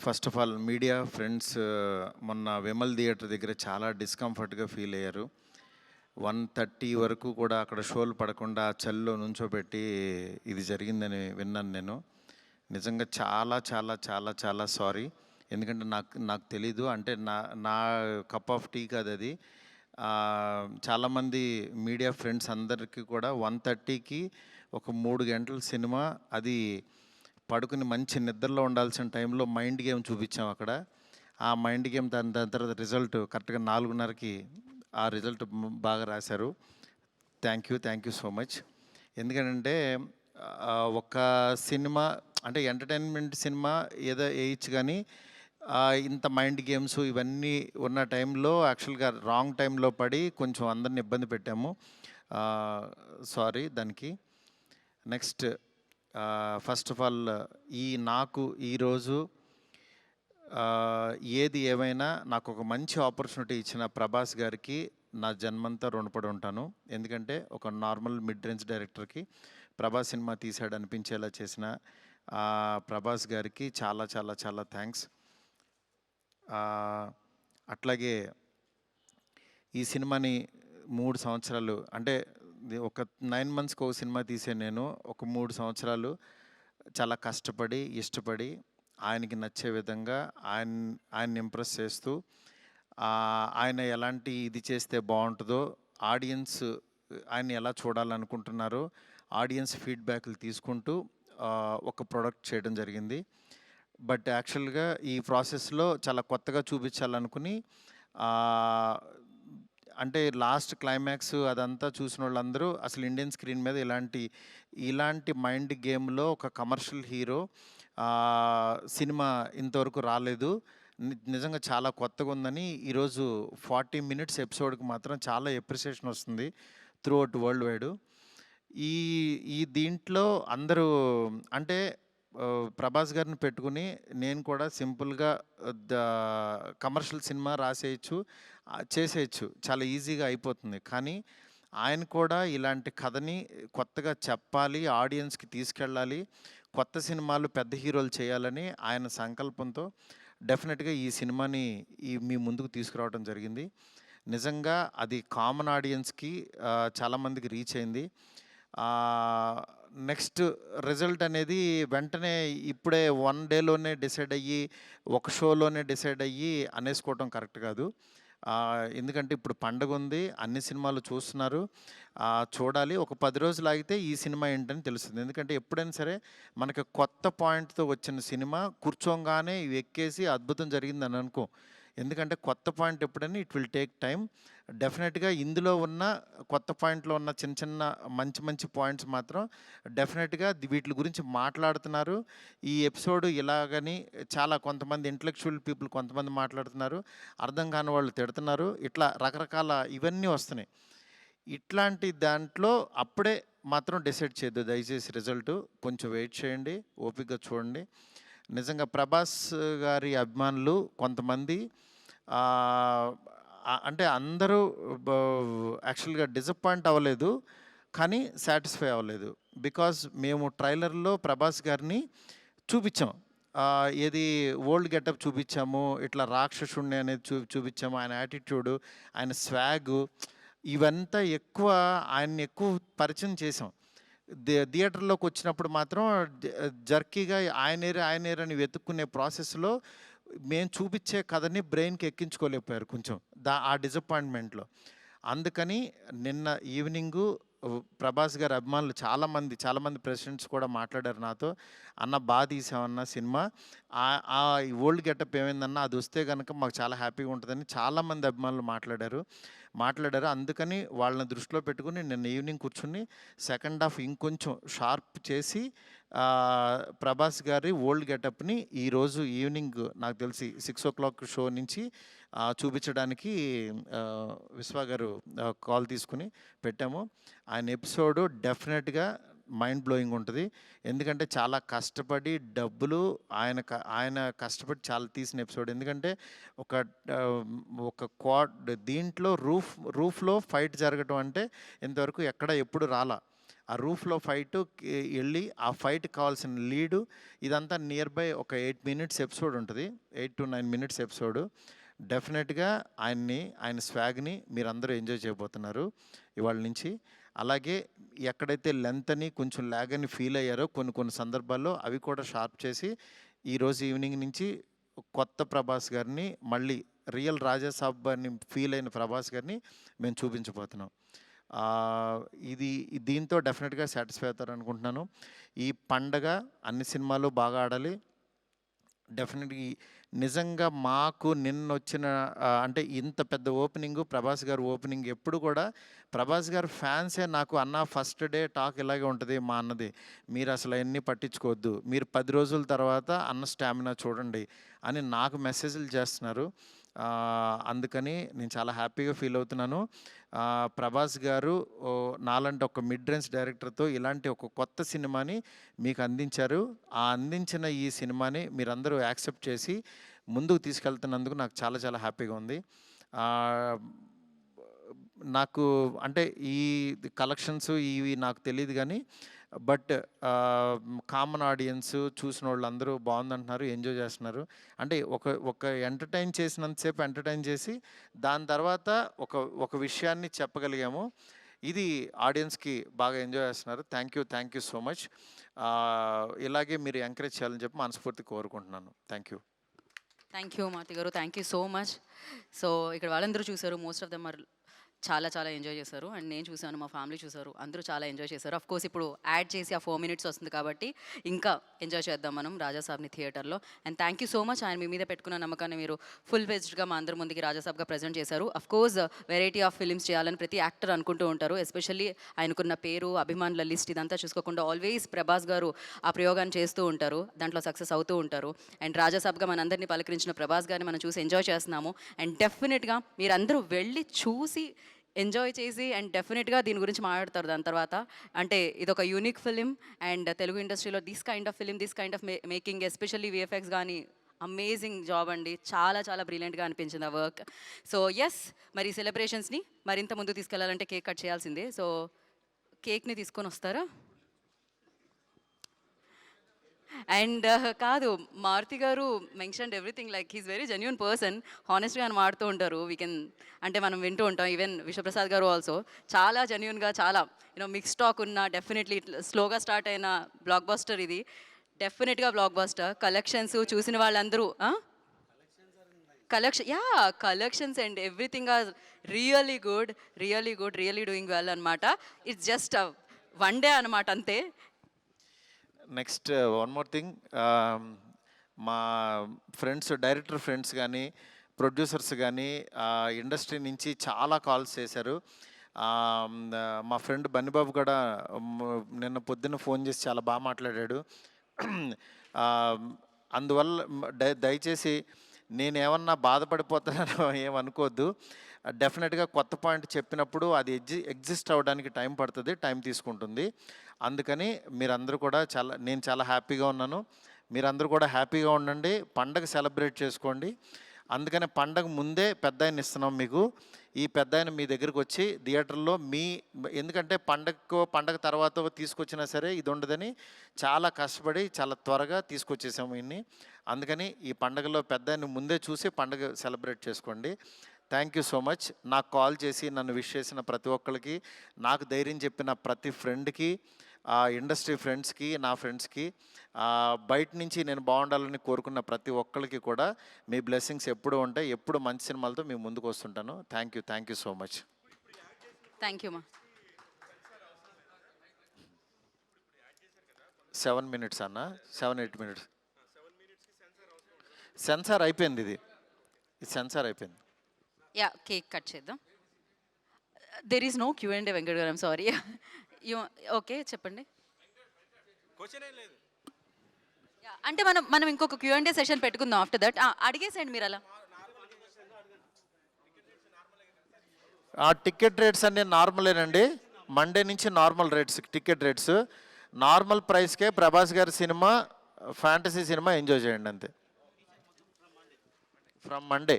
First of all media friends మొన్న Vimal theatre దగ్గర చాలా డిస్కంఫర్ట్గా ఫీల్ అయ్యారు. 1:30 వరకు కూడా అక్కడ షోలు పడకుండా చలిలో నుంచోబెట్టి ఇది జరిగిందని విన్నాను నేను. నిజంగా చాలా చాలా చాలా చాలా సారీ. ఎందుకంటే నాకు తెలీదు. అంటే నా నా కప్ ఆఫ్ టీ కాదు అది. చాలామంది మీడియా ఫ్రెండ్స్ అందరికీ కూడా 1:30కి ఒక 3 గంటల సినిమా, అది పడుకుని మంచి నిద్రలో ఉండాల్సిన టైంలో మైండ్ గేమ్ చూపించాం అక్కడ. ఆ మైండ్ గేమ్ దాని తర్వాత రిజల్ట్ కరెక్ట్గా 4:30కి ఆ రిజల్ట్ బాగా రాశారు. Thank you so much. ఎందుకంటే ఒక సినిమా అంటే ఎంటర్టైన్మెంట్ సినిమా ఏదో వేయచ్చు, కానీ ఇంత మైండ్ గేమ్స్ ఇవన్నీ ఉన్న టైంలో యాక్చువల్గా రాంగ్ టైంలో పడి కొంచెం అందరిని ఇబ్బంది పెట్టాము. సారీ దానికి. నెక్స్ట్ ఫస్ట్ ఆఫ్ ఆల్ నాకు ఈరోజు ఏది ఏమైనా నాకు ఒక మంచి ఆపర్చునిటీ ఇచ్చిన ప్రభాస్ గారికి నా జన్మంతా రుణపడి ఉంటాను. ఎందుకంటే ఒక నార్మల్ మిడ్ రేంజ్ డైరెక్టర్కి ప్రభాస్ సినిమా తీసాడు అనిపించేలా చేసిన ప్రభాస్ గారికి చాలా చాలా చాలా థ్యాంక్స్. అట్లాగే ఈ సినిమాని 3 సంవత్సరాలు, అంటే ఒక 9 మంత్స్కి ఒక సినిమా తీసే నేను ఒక 3 సంవత్సరాలు చాలా కష్టపడి ఇష్టపడి ఆయనకి నచ్చే విధంగా ఆయన్ని ఇంప్రెస్ చేస్తూ, ఆయన ఎలాంటి ఇది చేస్తే బాగుంటుందో, ఆడియన్స్ ఆయన్ని ఎలా చూడాలనుకుంటున్నారో ఆడియన్స్ ఫీడ్బ్యాక్లు తీసుకుంటూ ఒక ప్రోడక్ట్ చేయడం జరిగింది. బట్ యాక్చువల్గా ఈ ప్రాసెస్లో చాలా కొత్తగా చూపించాలనుకుని, అంటే లాస్ట్ క్లైమాక్స్ అదంతా చూసిన వాళ్ళందరూ అసలు ఇండియన్ స్క్రీన్ మీద ఇలాంటి మైండ్ గేమ్లో ఒక కమర్షియల్ హీరో సినిమా ఇంతవరకు రాలేదు, నిజంగా చాలా కొత్తగా ఉందని ఈరోజు 40 మినిట్స్ ఎపిసోడ్కి మాత్రం చాలా ఎప్రిసియేషన్ వస్తుంది త్రూ అవుట్ వరల్డ్ వైడ్. ఈ దీంట్లో అందరూ అంటే ప్రభాస్ గారిని పెట్టుకుని నేను కూడా సింపుల్గా కమర్షియల్ సినిమా రాసేయచ్చు, చేసేయచ్చు, చాలా ఈజీగా అయిపోతుంది. కానీ ఆయన కూడా ఇలాంటి కథని కొత్తగా చెప్పాలి, ఆడియన్స్కి తీసుకెళ్ళాలి, కొత్త సినిమాలు పెద్ద హీరోలు చేయాలని ఆయన సంకల్పంతో డెఫినెట్గా ఈ సినిమాని మీ ముందుకు తీసుకురావడం జరిగింది. నిజంగా అది కామన్ ఆడియన్స్కి చాలామందికి రీచ్ అయింది. నెక్స్ట్ రిజల్ట్ అనేది వెంటనే ఇప్పుడే 1 డేలోనే డిసైడ్ అయ్యి ఒక షోలోనే డిసైడ్ అయ్యి అనేసుకోవటం కరెక్ట్ కాదు. ఎందుకంటే ఇప్పుడు పండగ ఉంది, అన్ని సినిమాలు చూస్తున్నారు, చూడాలి. ఒక 10 రోజులు ఆగితే ఈ సినిమా ఏంటని తెలుస్తుంది. ఎందుకంటే ఎప్పుడైనా సరే మనకి కొత్త పాయింట్తో వచ్చిన సినిమా కూర్చోగానే ఇవి ఎక్కేసి అద్భుతం జరిగిందని అనుకో. ఎందుకంటే కొత్త పాయింట్ ఎప్పుడైనా ఇట్ విల్ టేక్ టైం. డెఫినెట్గా ఇందులో ఉన్న కొత్త పాయింట్లో ఉన్న చిన్న చిన్న మంచి పాయింట్స్ మాత్రం డెఫినెట్గా వీటి గురించి మాట్లాడుతున్నారు. ఈ ఎపిసోడ్ ఇలాగని చాలా కొంతమంది ఇంటలెక్చువల్ పీపుల్ కొంతమంది మాట్లాడుతున్నారు, అర్థం కాని వాళ్ళు తిడుతున్నారు, ఇట్లా రకరకాల ఇవన్నీ వస్తున్నాయి. ఇట్లాంటి దాంట్లో అప్పుడే మాత్రం డిసైడ్ చేయొద్దు దయచేసి. రిజల్ట్ కొంచెం వెయిట్ చేయండి, ఓపికగా చూడండి. నిజంగా ప్రభాస్ గారి అభిమానులు కొంతమంది అంటే అందరూ యాక్చువల్గా డిసప్పాయింట్ అవ్వలేదు, కానీ సాటిస్ఫై అవ్వలేదు. బికాజ్ మేము ట్రైలర్లో ప్రభాస్ గారిని చూపించాం, ఏది ఓల్డ్ గెటప్ చూపించాము, ఇట్లా రాక్షసుణ్ణి అనేది చూపించాము, ఆయన యాటిట్యూడు, ఆయన స్వాగు, ఇవంతా ఆయన్ని ఎక్కువ పరిచయం చేసాం. థియేటర్లోకి వచ్చినప్పుడు మాత్రం జర్కీగా ఆయనేరని వెతుక్కునే ప్రాసెస్లో మేము చూపించే కథని బ్రెయిన్కి ఎక్కించుకోలేకపోయారు కొంచెం ఆ డిసప్పాయింట్మెంట్లో. అందుకని నిన్న ఈవినింగు ప్రభాస్ గారి అభిమానులు చాలామంది ప్రెసిడెంట్స్ కూడా మాట్లాడారు నాతో, అన్న బాగా తీసామన్న సినిమా, ఆ ఓల్డ్ గెటప్ ఏమైందన్నా అది వస్తే కనుక మాకు చాలా హ్యాపీగా ఉంటుందని చాలామంది అభిమానులు మాట్లాడారు. అందుకని వాళ్ళని దృష్టిలో పెట్టుకుని నిన్న ఈవినింగ్ కూర్చుని సెకండ్ హాఫ్ ఇంకొంచెం షార్ప్ చేసి ప్రభాస్ గారి ఓల్డ్ గెటప్ని ఈరోజు ఈవినింగ్ నాకు తెలిసి 6 o'clock షో నుంచి చూపించడానికి విశ్వ గారు కాల్ తీసుకుని పెట్టాము. ఆయన ఎపిసోడు డెఫినెట్గా మైండ్ బ్లోయింగ్ ఉంటుంది. ఎందుకంటే చాలా కష్టపడి డబ్బులు ఆయన కష్టపడి చాలా తీసిన ఎపిసోడ్. ఎందుకంటే ఒక దీంట్లో రూఫ్లో ఫైట్ జరగటం అంటే ఇంతవరకు ఎప్పుడు రాలా. ఆ రూఫ్లో ఫైట్ వెళ్ళి ఆ ఫైట్కి కావాల్సిన లీడు ఇదంతా నియర్ బై ఒక 8 మినిట్స్ ఎపిసోడ్ ఉంటుంది, 8 to 9 మినిట్స్ ఎపిసోడ్. డెఫినెట్గా ఆయన స్వాగ్ని మీరందరూ ఎంజాయ్ చేయబోతున్నారు ఇవాళ నుంచి. అలాగే ఎక్కడైతే లెంత్ అని కొంచెం ల్యాగ్ అని ఫీల్ అయ్యారో కొన్ని సందర్భాల్లో అవి కూడా షార్ప్ చేసి ఈరోజు ఈవినింగ్ నుంచి కొత్త ప్రభాస్ గారిని, మళ్ళీ రియల్ రాజాసాబ్ అని ఫీల్ అయిన ప్రభాస్ గారిని మేము చూపించబోతున్నాం. ఇది దీంతో డెఫినెట్గా సాటిస్ఫై అవుతారు అనుకుంటున్నాను. ఈ పండగ అన్ని సినిమాలు బాగా ఆడాలి. డెఫినెట్గా నిజంగా మాకు నిన్నొచ్చిన అంటే ఇంత పెద్ద ఓపెనింగు, ప్రభాస్ గారు ఓపెనింగ్ ఎప్పుడు కూడా ప్రభాస్ గారు ఫ్యాన్సే నాకు అన్న ఫస్ట్ డే టాక్ ఇలాగే ఉంటుంది మా అన్నది, మీరు అసలు అవన్నీ పట్టించుకోవద్దు, మీరు 10 రోజుల తర్వాత అన్న స్టామినా చూడండి అని నాకు మెసేజ్లు చేస్తున్నారు. అందుకని నేను చాలా హ్యాపీగా ఫీల్ అవుతున్నాను. ప్రభాస్ గారు నాలాంటి ఒక మిడ్ రేంజ్ డైరెక్టర్తో ఇలాంటి ఒక కొత్త సినిమాని మీకు అందించారు. ఆ అందించిన ఈ సినిమాని మీరందరూ యాక్సెప్ట్ చేసి ముందుకు తీసుకెళ్తున్నందుకు నాకు చాలా చాలా హ్యాపీగా ఉంది. నాకు అంటే ఈ కలెక్షన్స్ ఇవి నాకు తెలియదు కానీ బట్ కామన్ ఆడియన్స్ చూసిన వాళ్ళందరూ బాగుందంటున్నారు, ఎంజాయ్ చేస్తున్నారు. అంటే ఒక ఎంటర్టైన్ చేసినంతసేపు ఎంటర్టైన్ చేసి దాని తర్వాత ఒక విషయాన్ని చెప్పగలిగాము. ఇది ఆడియన్స్కి బాగా ఎంజాయ్ చేస్తున్నారు. Thank you so much. ఇలాగే మీరు ఎంకరేజ్ చేయాలని చెప్పి మనస్ఫూర్తి కోరుకుంటున్నాను. Thank you. Thank you Maruthi గారు, thank you so much. So ఇక్కడ వాళ్ళందరూ చూసారు, మోస్ట్ ఆఫ్ దమ్ ఆర్ చాలా చాలా ఎంజాయ్ చేశారు. అండ్ నేను చూశాను, మా ఫ్యామిలీ చూసారు, అందరూ చాలా ఎంజాయ్ చేశారు. అఫ్ కోర్స్ ఇప్పుడు యాడ్ చేసి ఆ 4 minutes వస్తుంది కాబట్టి ఇంకా ఎంజాయ్ చేద్దాం మనం రాజాసాబ్ని థియేటర్లో. And thank you so much, ఆయన మీ మీద పెట్టుకున్న నమ్మకాన్ని మీరు ఫుల్ ఫెజ్డ్గా మా అందరి ముందుకి రాజాసాబ్గా ప్రజెంట్ చేశారు. Of course variety of films చేయాలని ప్రతి యాక్టర్ అనుకుంటూ ఉంటారు, ఎస్పెషల్లీ ఆయనకున్న పేరు, అభిమానుల లిస్ట్ ఇదంతా చూసుకోకుండా ఆల్వేస్ ప్రభాస్ గారు ఆ ప్రయోగాన్ని చేస్తూ ఉంటారు, దాంట్లో సక్సెస్ అవుతూ ఉంటారు. అండ్ రాజాసాబ్గా మనందరినీ పలకరించిన ప్రభాస్ గారిని మనం చూసి ఎంజాయ్ చేస్తున్నాము. అండ్ డెఫినెట్గా మీరందరూ వెళ్ళి చూసి ఎంజాయ్ చేసి అండ్ డెఫినెట్గా దీని గురించి మాట్లాడతారు దాని తర్వాత. అంటే ఇది ఒక యూనిక్ ఫిలిం అండ్ తెలుగు ఇండస్ట్రీలో this kind of film, this kind of making, especially VFX కానీ అమేజింగ్ జాబ్ అండి, చాలా చాలా బ్రిలియంట్గా అనిపించింది ఆ వర్క్. సో ఎస్, మరి సెలబ్రేషన్స్ని మరింత ముందు తీసుకెళ్లాలంటే కేక్ కట్ చేయాల్సిందే. సో కేక్ని తీసుకొని వస్తారా? అండ్ కాదు, మారుతి గారు mentioned everything, like he's very genuine person, హానెస్ట్గా అని మాడుతూ ఉంటారు. వీ కెన్ అంటే మనం వింటూ ఉంటాం. ఈవెన్ విశ్వప్రసాద్ గారు ఆల్సో చాలా జెన్యూన్గా, చాలా మిక్స్ టాక్ ఉన్న, డెఫినెట్లీ స్లోగా స్టార్ట్ అయిన బ్లాక్ బస్టర్ ఇది. డెఫినెట్గా బ్లాక్ బస్టర్. కలెక్షన్స్ చూసిన వాళ్ళందరూ collections and everything are really good, really doing well అనమాట. ఇట్స్ జస్ట్ వన్ డే అనమాట అంతే. నెక్స్ట్ వన్ మోర్ థింగ్, మా ఫ్రెండ్స్, డైరెక్టర్ ఫ్రెండ్స్ కానీ, ప్రొడ్యూసర్స్ కానీ ఇండస్ట్రీ నుంచి చాలా కాల్స్ చేశారు. మా ఫ్రెండ్ బన్నిబాబు కూడా నిన్న పొద్దున్న ఫోన్ చేసి చాలా బాగా మాట్లాడాడు. అందువల్ల దయచేసి నేనేమన్నా బాధపడిపోతున్నానో ఏమనుకోవద్దు. డెఫినెట్గా కొత్త పాయింట్ చెప్పినప్పుడు అది ఎగ్జిస్ట్ అవ్వడానికి టైం పడుతుంది, టైం తీసుకుంటుంది. అందుకని మీరందరూ కూడా నేను చాలా హ్యాపీగా ఉన్నాను. మీరందరూ కూడా హ్యాపీగా ఉండండి, పండగ సెలబ్రేట్ చేసుకోండి. అందుకని పండగ ముందే పెద్ద ఆయన ఇస్తున్నాం మీకు. ఈ పెద్ద ఆయన మీ దగ్గరికి వచ్చి థియేటర్లో ఎందుకంటే పండగ తర్వాత తీసుకొచ్చినా సరే ఇది ఉండదని చాలా కష్టపడి చాలా త్వరగా తీసుకొచ్చేసాము ఇన్ని. అందుకని ఈ పండగలో పెద్ద ఆయన ముందే చూసి పండగ సెలబ్రేట్ చేసుకోండి. Thank you so much. నాకు కాల్ చేసి నన్ను విష్ చేసిన ప్రతి ఒక్కరికి, నాకు ధైర్యం చెప్పిన ప్రతి ఫ్రెండ్కి, ఇండస్ట్రీ ఫ్రెండ్స్కి, నా ఫ్రెండ్స్కి, బయట నుంచి నేను బాగుండాలని కోరుకున్న ప్రతి ఒక్కరికి కూడా మీ బ్లెస్సింగ్స్ ఎప్పుడు ఉంటాయి. ఎప్పుడు మంచి సినిమాలతో మీ ముందుకు వస్తుంటాను. Thank you so much. Thank you మా. 7 minutes అన్న, 7-8 minutes. సెన్సార్ అయిపోయింది, ఇది సెన్సార్ అయిపోయింది. యా, కేక్ కట్ చేద్దాం. There is no Q&A Venkat garu, I'm sorry. Okay చెప్పండి. అంటే మనం ఇంకొక Q&A సెషన్ పెట్టుకుందాం ఆఫ్టర్ దట్. అడిగేసేయండి మీరు అలా. టికెట్ రేట్స్ అన్నీ నార్మలేనండి. మండే నుంచి normal rates, ticket rates normal ప్రైస్కే ప్రభాస్ గారి సినిమా, ఫ్యాంటసీ సినిమా ఎంజాయ్ చేయండి అంతే. From Monday.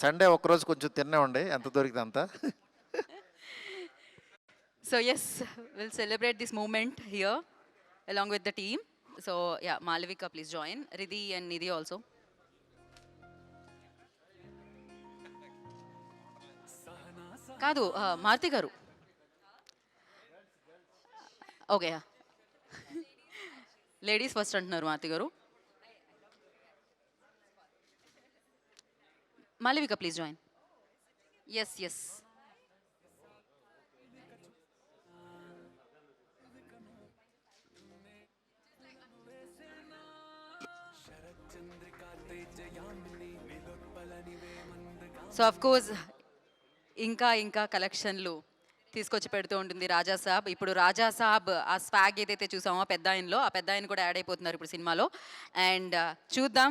సండే ఒక్కరోజు కొంచెం తినేవ్వండి, ఎంత దొరికితే అంత. So yes, we'll celebrate this moment here along with the team. So yeah, Malavika, please join. Riddhi and Nidhi also. కాదు మారుతి గారు ఓకే లేడీస్ ఫస్ట్ అంటున్నారు Maruthi garu Malavika please join yes yes so of course ఇంకా ఇంకా కలెక్షన్లు తీసుకొచ్చి పెడుతూ ఉంటుంది రాజా సాబ్ ఇప్పుడు రాజా సాబ్ ఆ స్వాగ్ ఏదైతే చూసామో ఆ పెద్ద ఆయనలో ఆ పెద్ద ఆయన కూడా యాడ్ అయిపోతున్నారు ఇప్పుడు సినిమాలో అండ్ చూద్దాం